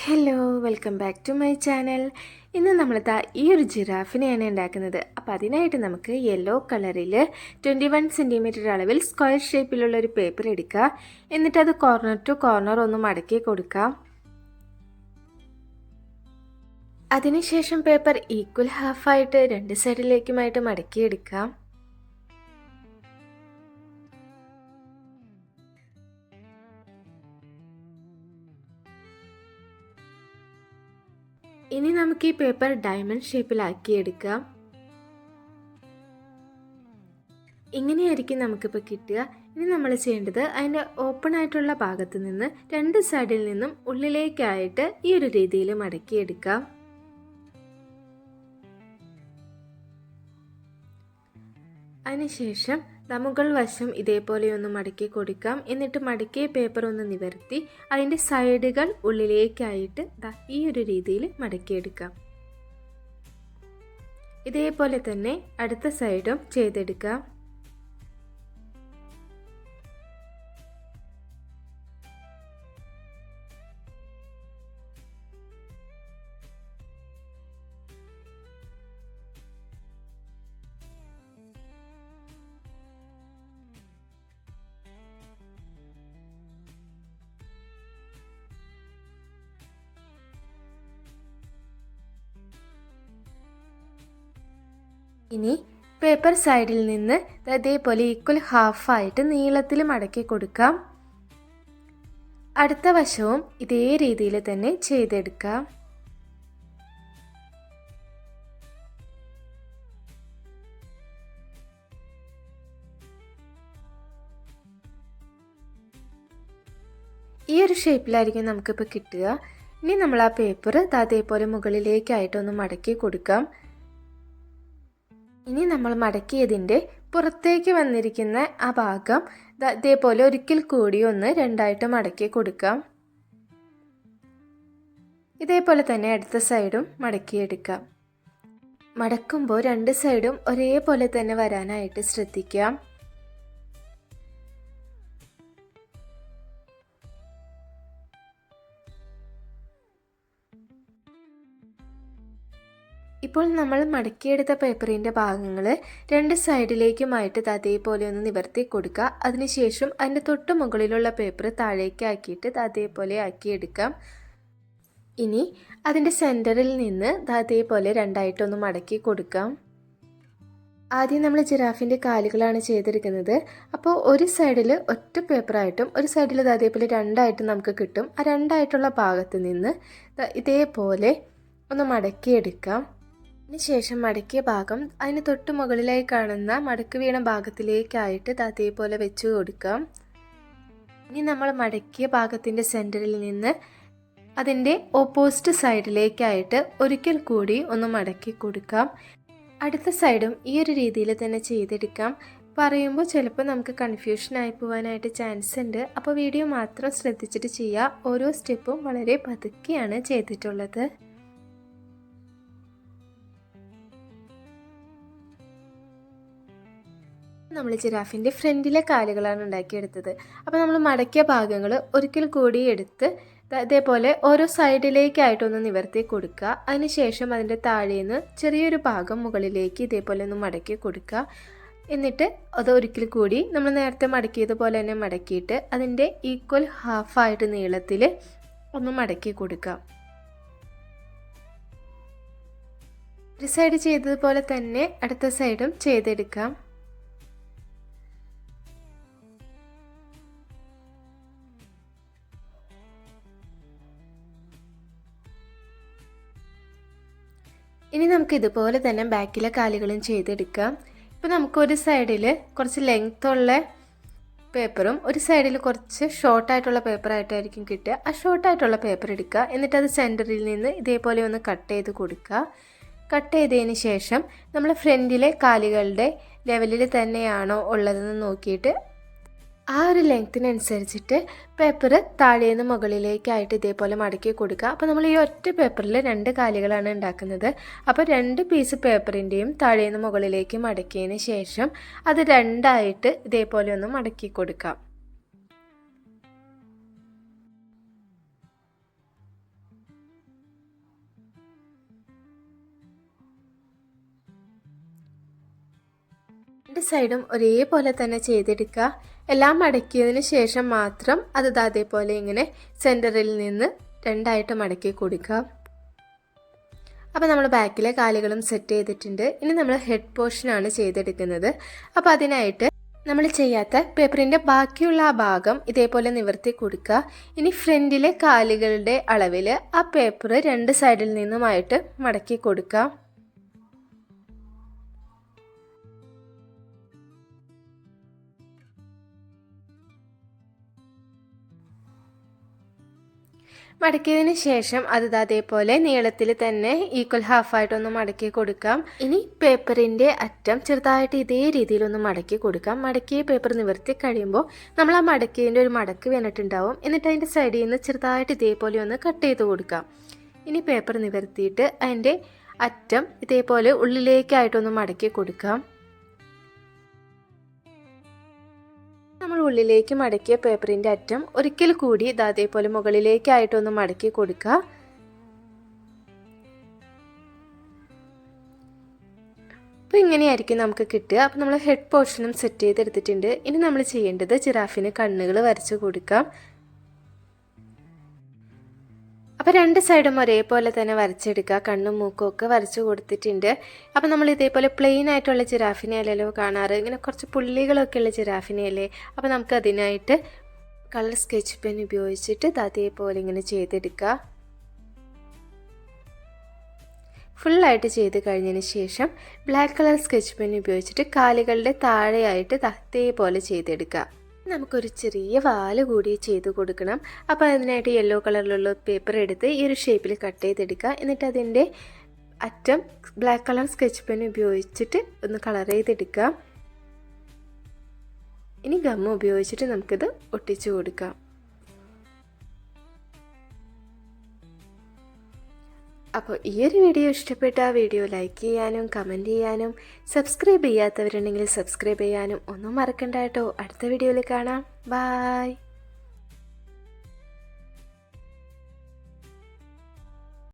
Hello, welcome back to my channel. ഇന്ന് നമ്മളിതാ ഈ ഒരു ജിറാഫിനെയാണ് ഉണ്ടാക്കുന്നത്. അപ്പോൾ അതിനായിട്ട് നമുക്ക് യെല്ലോ കളറിൽ 21 സെൻറ്റിമീറ്റർ അളവിൽ സ്ക്വയർ ഷേപ്പിലുള്ള ഒരു പേപ്പർ എടുക്കുക. എന്നിട്ട് അത് കോർണർ ടു കോർണർ ഒന്ന് മടക്കി കൊടുക്കാം. അതിനുശേഷം പേപ്പർ ഈക്വൽ ഹാഫായിട്ട് രണ്ട് സൈഡിലേക്കുമായിട്ട് മടക്കിയെടുക്കാം. ഇനി നമുക്ക് ഈ പേപ്പർ ഡയമണ്ട് ഷേപ്പിലാക്കി എടുക്കാം. ഇങ്ങനെയായിരിക്കും നമുക്കിപ്പോൾ കിട്ടുക. ഇനി നമ്മൾ ചെയ്യേണ്ടത് അതിൻ്റെ ഓപ്പൺ ആയിട്ടുള്ള ഭാഗത്ത് നിന്ന് രണ്ട് സൈഡിൽ നിന്നും ഉള്ളിലേക്കായിട്ട് ഈ ഒരു രീതിയിൽ മടക്കിയെടുക്കാം. അതിനുശേഷം മുകൾ വശം ഇതേപോലെ ഒന്ന് മടക്കി കൊടുക്കാം. എന്നിട്ട് മടക്കിയ പേപ്പർ ഒന്ന് നിവർത്തി അതിൻ്റെ സൈഡുകൾ ഉള്ളിലേക്കായിട്ട് ഈ ഒരു രീതിയിൽ മടക്കിയെടുക്കാം. ഇതേപോലെ തന്നെ അടുത്ത സൈഡും ചെയ്തെടുക്കാം. ഇനി പേപ്പർ സൈഡിൽ നിന്ന് അതേപോലെ ഈക്വൽ ഹാഫായിട്ട് നീളത്തിൽ മടക്കി കൊടുക്കാം. അടുത്ത വശവും ഇതേ രീതിയിൽ തന്നെ ചെയ്തെടുക്കാം. ഈ ഒരു ഷേപ്പിലായിരിക്കും നമുക്കിപ്പോൾ കിട്ടുക. ഇനി നമ്മൾ ആ പേപ്പർ അതേപോലെ മുകളിലേക്കായിട്ടൊന്ന് മടക്കി കൊടുക്കാം. ഇനി നമ്മൾ മടക്കിയതിൻ്റെ പുറത്തേക്ക് വന്നിരിക്കുന്ന ആ ഭാഗം ഇതേപോലെ ഒരിക്കൽ കൂടി ഒന്ന് രണ്ടായിട്ട് മടക്കി കൊടുക്കാം. ഇതേപോലെ തന്നെ അടുത്ത സൈഡും മടക്കിയെടുക്കാം. മടക്കുമ്പോൾ രണ്ട് സൈഡും ഒരേപോലെ തന്നെ വരാനായിട്ട് ശ്രദ്ധിക്കാം. ഇപ്പോൾ നമ്മൾ മടക്കിയെടുത്ത പേപ്പറിൻ്റെ ഭാഗങ്ങൾ രണ്ട് സൈഡിലേക്കുമായിട്ട് അതേപോലെ ഒന്ന് നിവർത്തി കൊടുക്കുക. അതിനുശേഷം അതിൻ്റെ തൊട്ട് മുകളിലുള്ള പേപ്പർ താഴേക്ക് ആക്കിയിട്ട് അതേപോലെ ആക്കിയെടുക്കാം. ഇനി അതിൻ്റെ സെൻറ്ററിൽ നിന്ന് അതേപോലെ രണ്ടായിട്ടൊന്ന് മടക്കി കൊടുക്കാം. ആദ്യം നമ്മൾ ജിറാഫിൻ്റെ കാലുകളാണ് ചെയ്തെടുക്കുന്നത്. അപ്പോൾ ഒരു സൈഡിൽ ഒറ്റ പേപ്പറായിട്ടും ഒരു സൈഡിൽ അതേപോലെ രണ്ടായിട്ടും നമുക്ക് കിട്ടും. ആ രണ്ടായിട്ടുള്ള ഭാഗത്ത് നിന്ന് ഇതേപോലെ ഒന്ന് മടക്കിയെടുക്കാം. അതിനുശേഷം മടക്കിയ ഭാഗം അതിന് തൊട്ട് മുകളിലായി കാണുന്ന മടക്ക് വീണ ഭാഗത്തിലേക്കായിട്ട് അതേപോലെ വെച്ച് കൊടുക്കാം. ഇനി നമ്മൾ മടക്കിയ ഭാഗത്തിൻ്റെ സെൻറ്ററിൽ നിന്ന് അതിൻ്റെ ഓപ്പോസിറ്റ് സൈഡിലേക്കായിട്ട് ഒരിക്കൽ കൂടി ഒന്ന് മടക്കി കൊടുക്കാം. അടുത്ത സൈഡും ഈ ഒരു രീതിയിൽ തന്നെ ചെയ്തെടുക്കാം. പറയുമ്പോൾ ചിലപ്പോൾ നമുക്ക് കൺഫ്യൂഷനായി പോകാനായിട്ട് ചാൻസ് ഉണ്ട്. അപ്പോൾ വീഡിയോ മാത്രം ശ്രദ്ധിച്ചിട്ട് ചെയ്യുക. ഓരോ സ്റ്റെപ്പും വളരെ പതുക്കെയാണ് ചെയ്തിട്ടുള്ളത്. നമ്മൾ ജിറാഫിൻ്റെ ഫ്രണ്ടിലെ കാലുകളാണ് ഉണ്ടാക്കിയെടുത്തത്. അപ്പോൾ നമ്മൾ മടക്കിയ ഭാഗങ്ങൾ ഒരിക്കൽ കൂടി എടുത്ത് അതേപോലെ ഓരോ സൈഡിലേക്കായിട്ടൊന്ന് നിവർത്തി കൊടുക്കുക. അതിനുശേഷം അതിൻ്റെ താഴേന്ന് ചെറിയൊരു ഭാഗം മുകളിലേക്ക് ഇതേപോലെ ഒന്ന് മടക്കി കൊടുക്കുക. എന്നിട്ട് അത് ഒരിക്കൽ കൂടി നമ്മൾ നേരത്തെ മടക്കിയതുപോലെ തന്നെ മടക്കിയിട്ട് അതിൻ്റെ ഈക്വൽ ഹാഫായിട്ട് നീളത്തിൽ ഒന്ന് മടക്കി കൊടുക്കുക. ഒരു സൈഡ് ചെയ്തതുപോലെ തന്നെ അടുത്ത സൈഡും ചെയ്തെടുക്കാം. ഇനി നമുക്ക് ഇതുപോലെ തന്നെ ബാക്കിലെ കാലുകളും ചെയ്തെടുക്കാം. ഇപ്പോൾ നമുക്കൊരു സൈഡിൽ കുറച്ച് ലെങ്ത്തുള്ള പേപ്പറും ഒരു സൈഡിൽ കുറച്ച് ഷോർട്ടായിട്ടുള്ള പേപ്പറായിട്ടായിരിക്കും കിട്ടുക. ആ ഷോർട്ടായിട്ടുള്ള പേപ്പർ എടുക്കുക. എന്നിട്ട് അത് സെൻറ്ററിൽ നിന്ന് ഇതേപോലെ ഒന്ന് കട്ട് ചെയ്ത് കൊടുക്കുക. കട്ട് ചെയ്തതിന് ശേഷം നമ്മൾ ഫ്രണ്ടിലെ കാലുകളുടെ ലെവലിൽ തന്നെയാണോ ഉള്ളതെന്ന് നോക്കിയിട്ട് ആ ഒരു ലെങ്ത്തിനനുസരിച്ചിട്ട് പേപ്പർ താഴേന്ന് മുകളിലേക്കായിട്ട് ഇതേപോലെ മടക്കി കൊടുക്കുക. അപ്പോൾ നമ്മൾ ഈ ഒറ്റ പേപ്പറിൽ രണ്ട് കാലുകളാണ് ഉണ്ടാക്കുന്നത്. അപ്പോൾ രണ്ട് പീസ് പേപ്പറിൻ്റെയും താഴേന്ന് മുകളിലേക്ക് മടക്കിയതിന് ശേഷം അത് രണ്ടായിട്ട് ഇതേപോലെ ഒന്ന് മടക്കി കൊടുക്കാം. രണ്ട് സൈഡും ഒരേപോലെ തന്നെ ചെയ്തെടുക്കുക. എല്ലാം മടക്കിയതിന് ശേഷം മാത്രം അത് അതേപോലെ ഇങ്ങനെ സെൻറ്ററിൽ നിന്ന് രണ്ടായിട്ട് മടക്കി കൊടുക്കുക. അപ്പോൾ നമ്മൾ ബാക്കിലെ കാലുകളും സെറ്റ് ചെയ്തിട്ടുണ്ട്. ഇനി നമ്മൾ ഹെഡ് പോർഷനാണ് ചെയ്തെടുക്കുന്നത്. അപ്പോൾ അതിനായിട്ട് നമ്മൾ ചെയ്യാത്ത പേപ്പറിൻ്റെ ബാക്കിയുള്ള ആ ഭാഗം ഇതേപോലെ നിവർത്തി കൊടുക്കുക. ഇനി ഫ്രണ്ടിലെ കാലുകളുടെ അളവിൽ ആ പേപ്പർ രണ്ട് സൈഡിൽ നിന്നുമായിട്ട് മടക്കി കൊടുക്കുക. മടക്കിയതിന് ശേഷം അത് അതേപോലെ നീളത്തിൽ തന്നെ ഈക്വൽ ഹാഫായിട്ടൊന്ന് മടക്കി കൊടുക്കാം. ഇനി പേപ്പറിൻ്റെ അറ്റം ചെറുതായിട്ട് ഇതേ രീതിയിലൊന്ന് മടക്കി കൊടുക്കാം. മടക്കിയ പേപ്പർ നിവർത്തി കഴിയുമ്പോൾ നമ്മൾ ആ മടക്കിയതിൻ്റെ ഒരു മടക്ക് വീണിട്ടുണ്ടാവും. എന്നിട്ട് അതിൻ്റെ സൈഡിൽ നിന്ന് ചെറുതായിട്ട് ഇതേപോലെ ഒന്ന് കട്ട് ചെയ്ത് കൊടുക്കാം. ഇനി പേപ്പർ നിവർത്തിയിട്ട് അതിൻ്റെ അറ്റം ഇതേപോലെ ഉള്ളിലേക്കായിട്ടൊന്ന് മടക്കി കൊടുക്കാം. നമ്മൾ ഉള്ളിലേക്ക് മടക്കിയ പേപ്പറിൻ്റെ അറ്റം ഒരിക്കൽ കൂടി അതേപോലെ മുകളിലേക്കായിട്ടൊന്ന് മടക്കി കൊടുക്കുക. അപ്പോൾ ഇങ്ങനെയായിരിക്കും നമുക്ക് കിട്ടുക. അപ്പോൾ നമ്മൾ ഹെഡ് പോർഷനും സെറ്റ് ചെയ്തെടുത്തിട്ടുണ്ട്. ഇനി നമ്മൾ ചെയ്യേണ്ടത് ജിറാഫിന് കണ്ണുകൾ വരച്ച് കൊടുക്കാം. അപ്പോൾ രണ്ട് സൈഡും ഒരേപോലെ തന്നെ വരച്ചെടുക്കുക. കണ്ണും മൂക്കും ഒക്കെ വരച്ച് കൊടുത്തിട്ടുണ്ട്. അപ്പോൾ നമ്മൾ ഇതേപോലെ പ്ലെയിൻ ആയിട്ടുള്ള ജിറാഫിനെ അല്ലല്ലോ കാണാറ്, ഇങ്ങനെ കുറച്ച് പുള്ളികളൊക്കെ ഉള്ള ജിറാഫിനെ അല്ലേ. അപ്പോൾ നമുക്ക് അതിനായിട്ട് കളർ സ്കെച്ച് പെൻ ഉപയോഗിച്ചിട്ട് അതേപോലെ ഇങ്ങനെ ചെയ്തെടുക്കുക. ഫുള്ളായിട്ട് ചെയ്ത് കഴിഞ്ഞതിന് ശേഷം ബ്ലാക്ക് കളർ സ്കെച്ച് പെൻ ഉപയോഗിച്ചിട്ട് കാലുകളുടെ താഴെയായിട്ട് അതേപോലെ ചെയ്തെടുക്കുക. നമുക്കൊരു ചെറിയ വാല് കൂടി ചെയ്ത് കൊടുക്കണം. അപ്പോൾ അതിനായിട്ട് യെല്ലോ കളറിലുള്ള പേപ്പർ എടുത്ത് ഈ ഒരു ഷേപ്പിൽ കട്ട് ചെയ്തെടുക്കുക. എന്നിട്ട് അതിൻ്റെ അറ്റം ബ്ലാക്ക് കളർ സ്കെച്ച് പെൻ ഉപയോഗിച്ചിട്ട് ഒന്ന് കളർ ചെയ്തെടുക്കുക. ഇനി ഗം ഉപയോഗിച്ചിട്ട് നമുക്കിത് ഒട്ടിച്ചു കൊടുക്കാം. അപ്പോൾ ഈ ഒരു വീഡിയോ ഇഷ്ടപ്പെട്ട ആ വീഡിയോ ലൈക്ക് ചെയ്യാനും കമൻറ്റ് ചെയ്യാനും സബ്സ്ക്രൈബ് ചെയ്യാത്തവരുണ്ടെങ്കിൽ സബ്സ്ക്രൈബ് ചെയ്യാനും ഒന്നും മറക്കണ്ട കേട്ടോ. അടുത്ത വീഡിയോയിൽ കാണാം. ബൈ.